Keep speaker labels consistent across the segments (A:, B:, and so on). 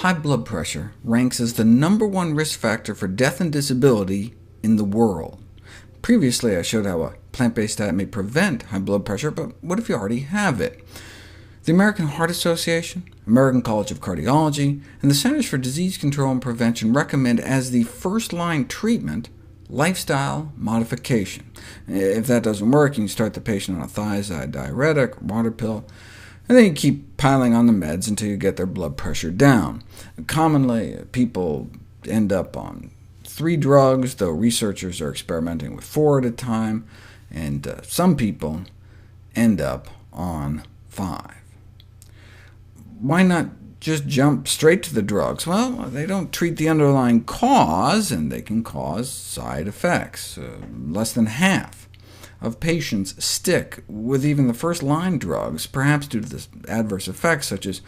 A: High blood pressure ranks as the #1 risk factor for death and disability in the world. Previously, I showed how a plant-based diet may prevent high blood pressure, but what if you already have it? The American Heart Association, American College of Cardiology, and the Centers for Disease Control and Prevention recommend as the first-line treatment lifestyle modification. If that doesn't work, you can start the patient on a thiazide diuretic, or water pill, and then you keep piling on the meds until you get their blood pressure down. Commonly, people end up on 3 drugs, though researchers are experimenting with 4 at a time, and some people end up on 5. Why not just jump straight to the drugs? Well, they don't treat the underlying cause, and they can cause side effects. Less than half of patients stick with even the first-line drugs, perhaps due to the adverse effects such as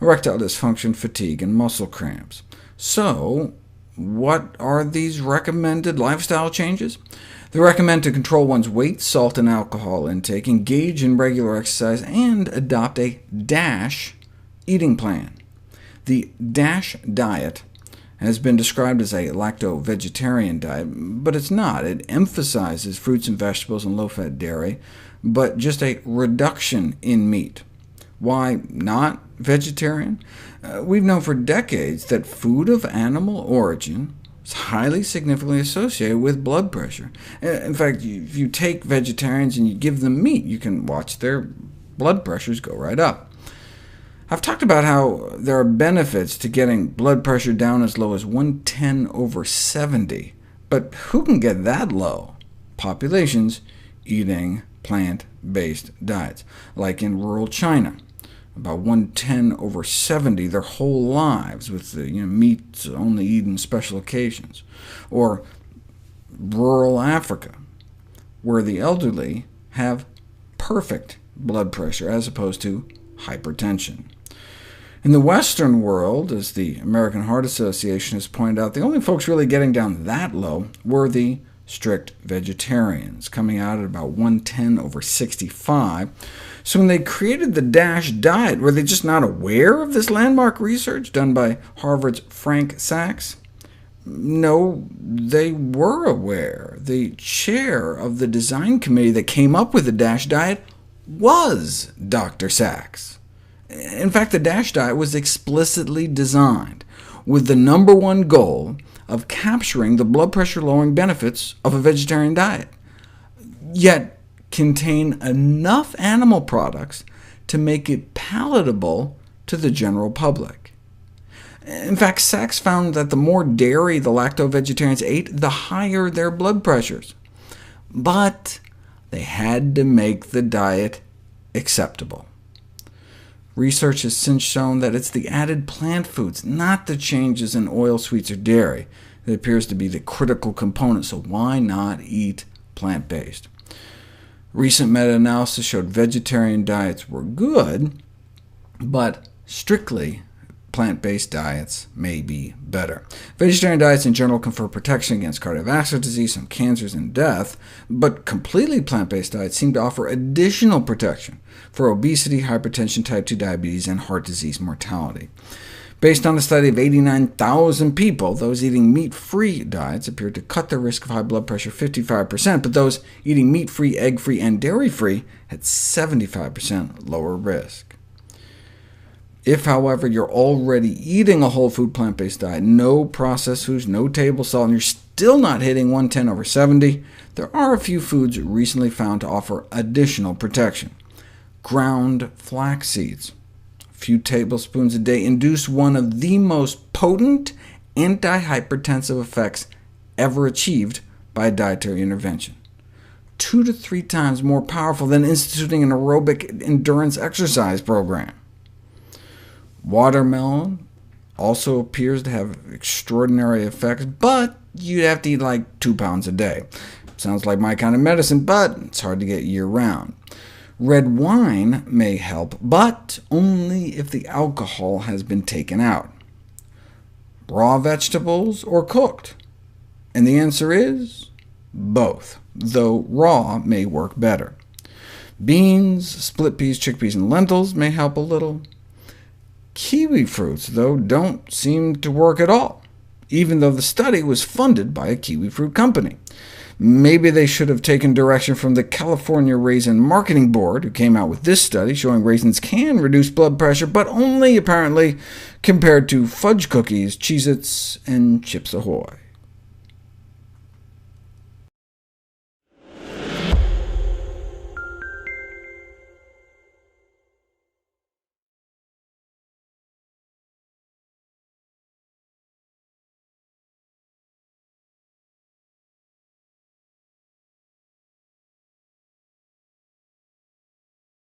A: erectile dysfunction, fatigue, and muscle cramps. So, what are these recommended lifestyle changes? They recommend to control one's weight, salt, and alcohol intake, engage in regular exercise, and adopt a DASH eating plan. The DASH diet has been described as a lacto-vegetarian diet, but it's not. It emphasizes fruits and vegetables and low-fat dairy, but just a reduction in meat. Why not vegetarian? We've known for decades that food of animal origin is highly significantly associated with blood pressure. In fact, if you take vegetarians and you give them meat, you can watch their blood pressures go right up. I've talked about how there are benefits to getting blood pressure down as low as 110/70, but who can get that low? Populations eating plant-based diets, like in rural China, about 110/70 their whole lives, with meat only eaten special occasions, or rural Africa, where the elderly have perfect blood pressure as opposed to hypertension. In the Western world, as the American Heart Association has pointed out, the only folks really getting down that low were the strict vegetarians, coming out at about 110/65. So when they created the DASH diet, were they just not aware of this landmark research done by Harvard's Frank Sachs? No, they were aware. The chair of the design committee that came up with the DASH diet was Dr. Sachs. In fact, the DASH diet was explicitly designed with the #1 goal of capturing the blood pressure-lowering benefits of a vegetarian diet, yet contain enough animal products to make it palatable to the general public. In fact, Sachs found that the more dairy the lacto-vegetarians ate, the higher their blood pressures. But they had to make the diet acceptable. Research has since shown that it's the added plant foods, not the changes in oil, sweets, or dairy, that appears to be the critical component, so why not eat plant-based? Recent meta-analysis showed vegetarian diets were good, but strictly plant-based diets may be better. Vegetarian diets in general confer protection against cardiovascular disease, some cancers, and death, but completely plant-based diets seem to offer additional protection for obesity, hypertension, type 2 diabetes, and heart disease mortality. Based on a study of 89,000 people, those eating meat-free diets appeared to cut their risk of high blood pressure 55%, but those eating meat-free, egg-free, and dairy-free had 75% lower risk. If, however, you're already eating a whole food plant-based diet, no processed foods, no table salt, and you're still not hitting 110/70, there are a few foods recently found to offer additional protection. Ground flax seeds, a few tablespoons a day, induce one of the most potent antihypertensive effects ever achieved by a dietary intervention, 2 to 3 times more powerful than instituting an aerobic endurance exercise program. Watermelon also appears to have extraordinary effects, but you'd have to eat like 2 pounds a day. Sounds like my kind of medicine, but it's hard to get year-round. Red wine may help, but only if the alcohol has been taken out. Raw vegetables or cooked? And the answer is both, though raw may work better. Beans, split peas, chickpeas, and lentils may help a little. Kiwi fruits, though, don't seem to work at all, even though the study was funded by a kiwi fruit company. Maybe they should have taken direction from the California Raisin Marketing Board, who came out with this study showing raisins can reduce blood pressure, but only, apparently, compared to fudge cookies, Cheez-Its, and Chips Ahoy.